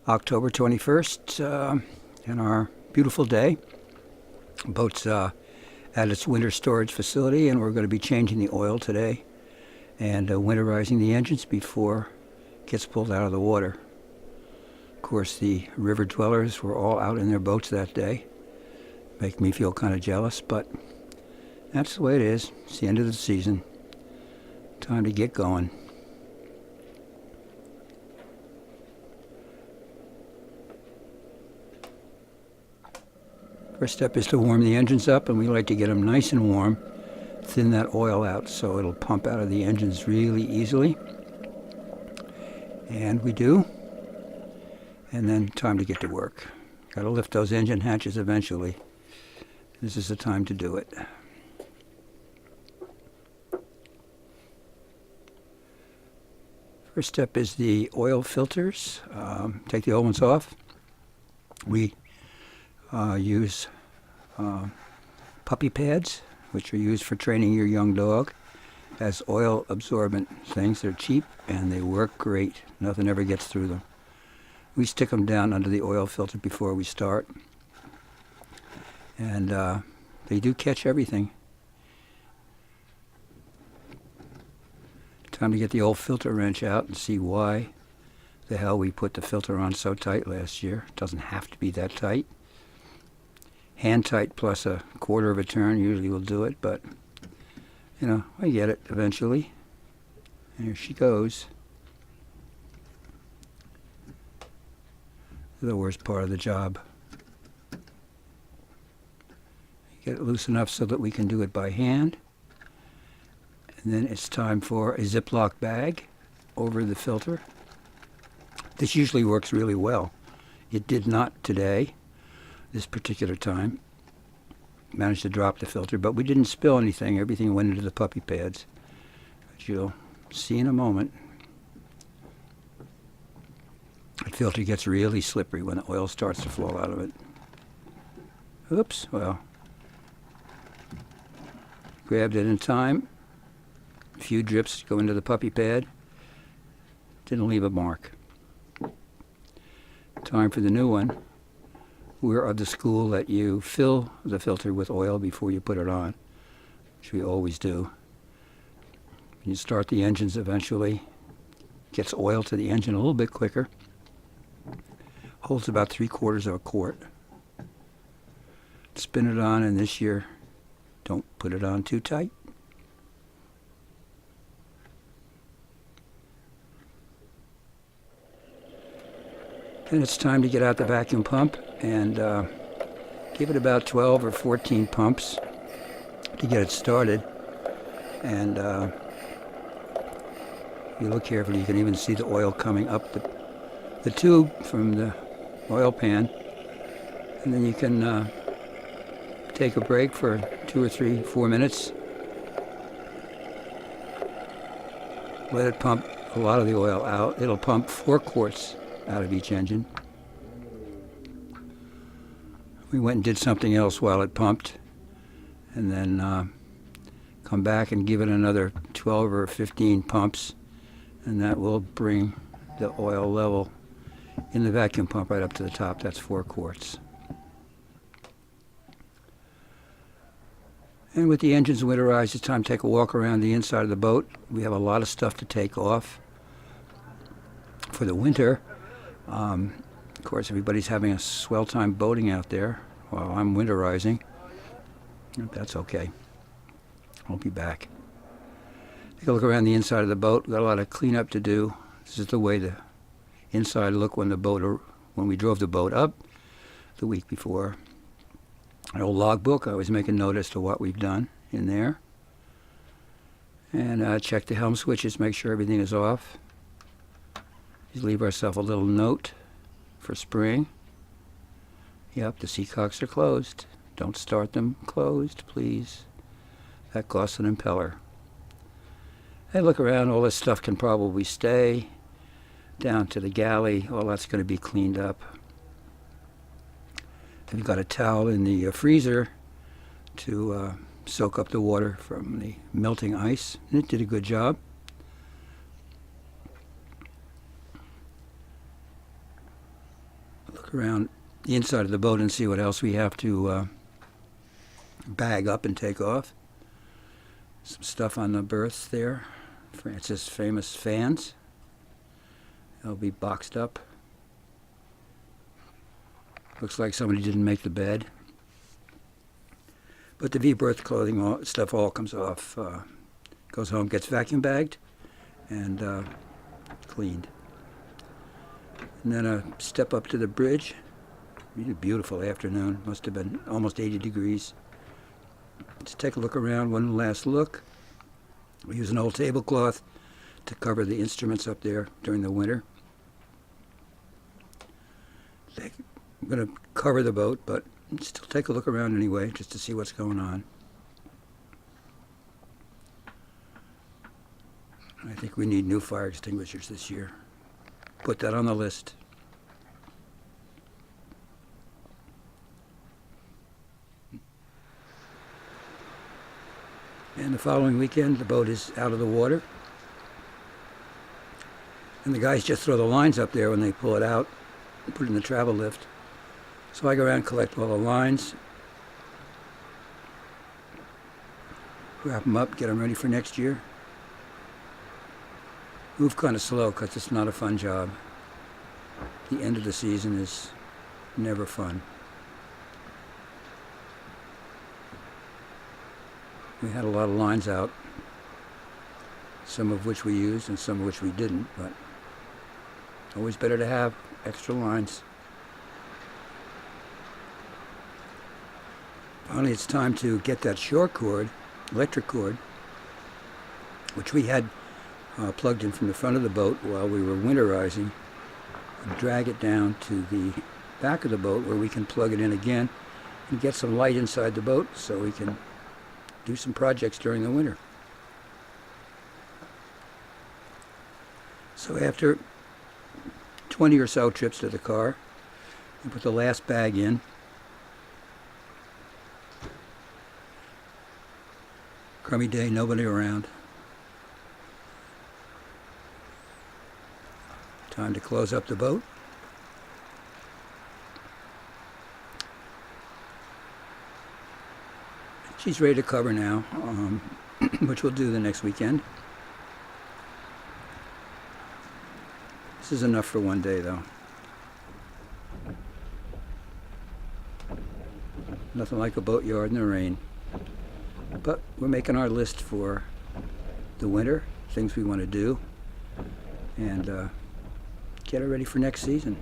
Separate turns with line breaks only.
October 21st, and our beautiful day. Boat's at its winter storage facility, and we're going to be changing the oil today and winterizing the engines before it gets pulled out of the water. Of course, the river dwellers were all out in their boats that day. Make me feel kind of jealous, but that's the way it is. It's the end of the season. Time to get going. First step is to warm the engines up, and we like to get them nice and warm. Thin that oil out so it'll pump out of the engines really easily. And we do. And then time to get to work. Got to lift those engine hatches eventually. This is the time to do it. First step is the oil filters. Take the old ones off. We use puppy pads, which are used for training your young dog as oil absorbent things. They're cheap and they work great. Nothing ever gets through them. We stick them down under the oil filter before we start, and they do catch everything. Time to get the old filter wrench out and see why the hell we put the filter on so tight last year. It doesn't have to be that tight. Hand tight plus a quarter of a turn usually will do it, but you know, I get it eventually. And here she goes. The worst part of the job. Get it loose enough so that we can do it by hand. And then it's time for a Ziploc bag over the filter. This usually works really well. It did not today, this particular time. Managed to drop the filter, but we didn't spill anything. Everything went into the puppy pads, which you'll see in a moment. The filter gets really slippery when the oil starts to flow out of it. Oops, well, grabbed it in time. A few drips go into the puppy pad. Didn't leave a mark. Time for the new one. We're of the school that you fill the filter with oil before you put it on, which we always do. You start the engines eventually. Gets oil to the engine a little bit quicker. Holds about 3/4 of a quart. Spin it on, and this year, don't put it on too tight. Then it's time to get out the vacuum pump and give it about 12 or 14 pumps to get it started. And if you look carefully, you can even see the oil coming up the tube from the oil pan. And then you can take a break for 2 or 3, 4 minutes. Let it pump a lot of the oil out. It'll pump 4 quarts out of each engine. We went and did something else while it pumped, and then come back and give it another 12 or 15 pumps, and that will bring the oil level in the vacuum pump right up to the top. That's 4 quarts. And with the engines winterized, it's time to take a walk around the inside of the boat. We have a lot of stuff to take off for the winter. Of course, everybody's having a swell time boating out there while I'm winterizing. That's okay. I'll be back. Take a look around the inside of the boat. We've got a lot of cleanup to do. This is the way the inside looked when we drove the boat up the week before. An old logbook. I always make a note as to what we've done in there. And check the helm switches, make sure everything is off. Just leave ourselves a little note for spring. Yep, the seacocks are closed. Don't start them closed, please. That costs an impeller. Hey, look around. All this stuff can probably stay down to the galley. All that's going to be cleaned up. I've got a towel in the freezer to soak up the water from the melting ice. And it did a good job. look around the inside of the boat and see what else we have to bag up and take off. Some stuff on the berths there. France's famous fans. They'll be boxed up. Looks like somebody didn't make the bed. But the V-berth clothing stuff all comes off. Goes home, gets vacuum bagged, and cleaned. And then a step up to the bridge. Really beautiful afternoon. Must have been almost 80 degrees. Let's take a look around, one last look. We use an old tablecloth to cover the instruments up there during the winter. I'm going to cover the boat, but still take a look around anyway, just to see what's going on. I think we need new fire extinguishers this year. Put that on the list. And the following weekend, the boat is out of the water. And the guys just throw the lines up there when they pull it out and put it in the travel lift. So I go around and collect all the lines, wrap them up, get them ready for next year. Move kind of slow because it's not a fun job. The end of the season is never fun. We had a lot of lines out, some of which we used and some of which we didn't, but always better to have extra lines. Finally, it's time to get that shore cord, electric cord, which we had plugged in from the front of the boat while we were winterizing, and drag it down to the back of the boat where we can plug it in again and get some light inside the boat so we can do some projects during the winter. So after 20 or so trips to the car, we put the last bag in. Crummy day, nobody around. Time to close up the boat. She's ready to cover now, which we'll do the next weekend. This is enough for one day, though. Nothing like a boatyard in the rain. But we're making our list for the winter, things we want to do, and get it ready for next season.